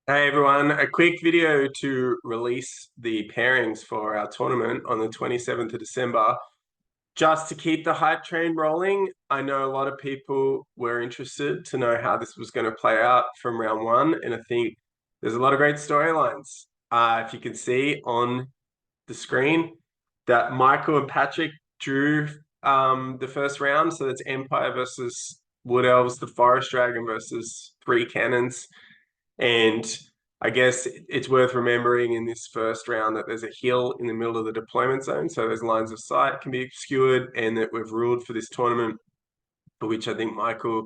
Hey everyone, a quick video to release the pairings for our tournament on the 27th of December. Just to keep the hype train rolling, I know a lot of people were interested to know how this was going to play out from round one, and I think there's a lot of great storylines. If you can see on the screen that Michael and Patrick drew the first round, so that's Empire versus Wood Elves, the Forest Dragon versus Three Cannons. And I guess it's worth remembering in this first round that there's a hill in the middle of the deployment zone, so those lines of sight can be obscured, and that we've ruled for this tournament, for which I think Michael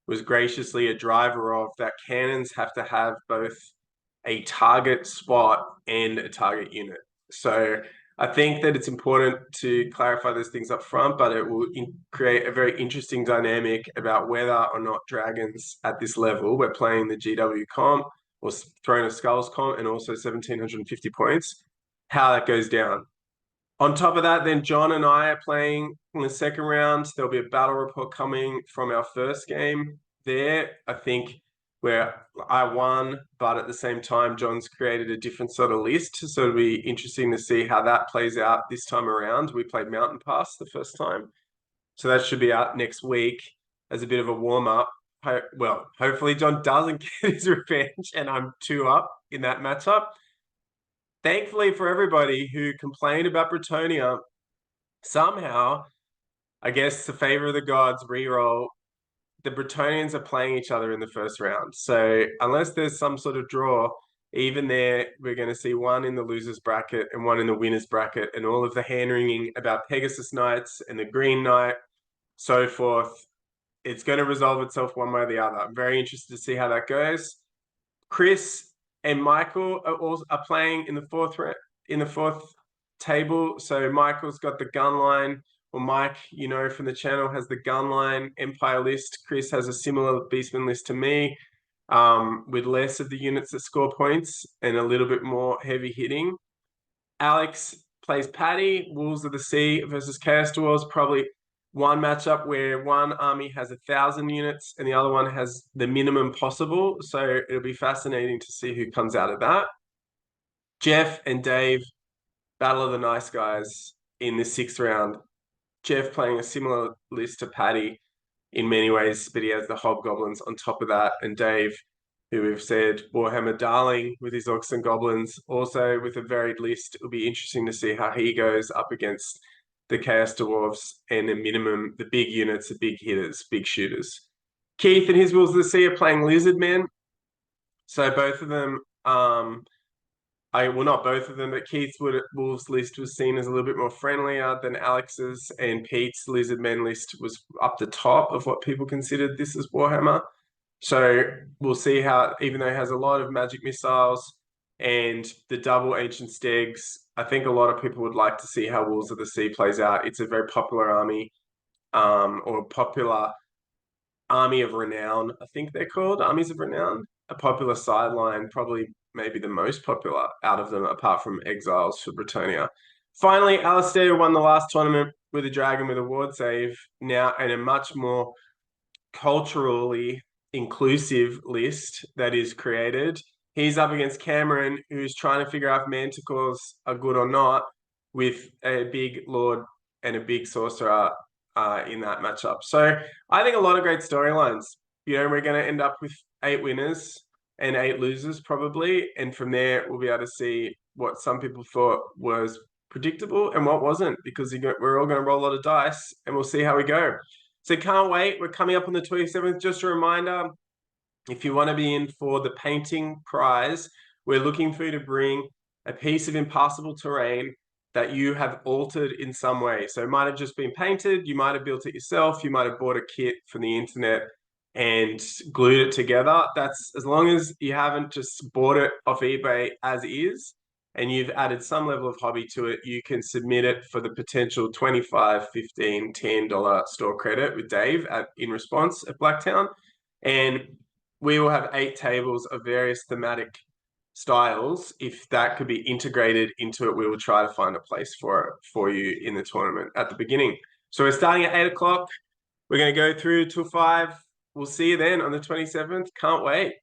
was graciously a driver of, that cannons have to have both a target spot and a target unit. So I think that it's important to clarify those things up front, but it will create a very interesting dynamic about whether or not dragons at this level, we're playing the GW comp or Throne of Skulls comp and also 1750 points, how that goes down. On top of that, then John and I are playing in the second round. There'll be a battle report coming from our first game there. I think where I won, but at the same time, John's created a different sort of list. So it'll be interesting to see how that plays out this time around. We played Mountain Pass the first time. So that should be out next week as a bit of a warm up. Well, hopefully John doesn't get his revenge and I'm 2-up in that matchup. Thankfully for everybody who complained about Bretonia, somehow, I guess the favor of the gods reroll, the Bretonians are playing each other in the first round. So unless there's some sort of draw, even there, we're going to see one in the losers bracket and one in the winners bracket, and all of the hand wringing about Pegasus Knights and the Green Knight, so forth. It's going to resolve itself one way or the other. I'm very interested to see how that goes. Chris and Michael are playing in the fourth table. So Michael's got the gun line, or Mike, from the channel, has the gun line Empire list. Chris has a similar Beastman list to me, with less of the units that score points and a little bit more heavy hitting. Alex plays Paddy, Wolves of the Sea versus Chaos Dwarves, probably one matchup where one army has 1,000 units and the other one has the minimum possible. So it'll be fascinating to see who comes out of that. Jeff and Dave, Battle of the Nice Guys in the sixth round. Jeff playing a similar list to Paddy in many ways, but he has the Hobgoblins on top of that. And Dave, who we've said Warhammer darling with his Orcs and Goblins, also with a varied list. It'll be interesting to see how he goes up against the Chaos Dwarves and the minimum, the big units, the big hitters, big shooters. Keith and his Wolves of the Sea are playing Lizard Men. So both of them, well, not both of them, but Keith's Wolves list was seen as a little bit more friendlier than Alex's, and Pete's Lizard Men list was up the top of what people considered this as Warhammer. So we'll see how, even though it has a lot of magic missiles and the double ancient stegs, I think a lot of people would like to see how Wolves of the Sea plays out. It's a very popular army, or popular army of renown, I think they're called, armies of renown. A popular sideline, probably maybe the most popular out of them, apart from Exiles for Bretonia. Finally, Alistair won the last tournament with a dragon with a ward save, now in a much more culturally inclusive list that is created. He's up against Cameron, who's trying to figure out if manticores are good or not, with a big lord and a big sorcerer in that matchup. So I think a lot of great storylines. We're going to end up with 8 winners and 8 losers probably, and from there we'll be able to see what some people thought was predictable and what wasn't, because we're all going to roll a lot of dice, and we'll see how we go. So can't wait. We're coming up on the 27th. Just a reminder, if you want to be in for the painting prize, we're looking for you to bring a piece of impassable terrain that you have altered in some way. So it might have just been painted, you might have built it yourself, you might have bought a kit from the internet and glued it together. That's, as long as you haven't just bought it off eBay as is, and you've added some level of hobby to it, you can submit it for the potential $25, $15, $10 store credit with Dave in response at Blacktown. And we will have 8 tables of various thematic styles. If that could be integrated into it, we will try to find a place for you in the tournament at the beginning. So we're starting at 8 o'clock. We're going to go through till 5. We'll see you then on the 27th. Can't wait.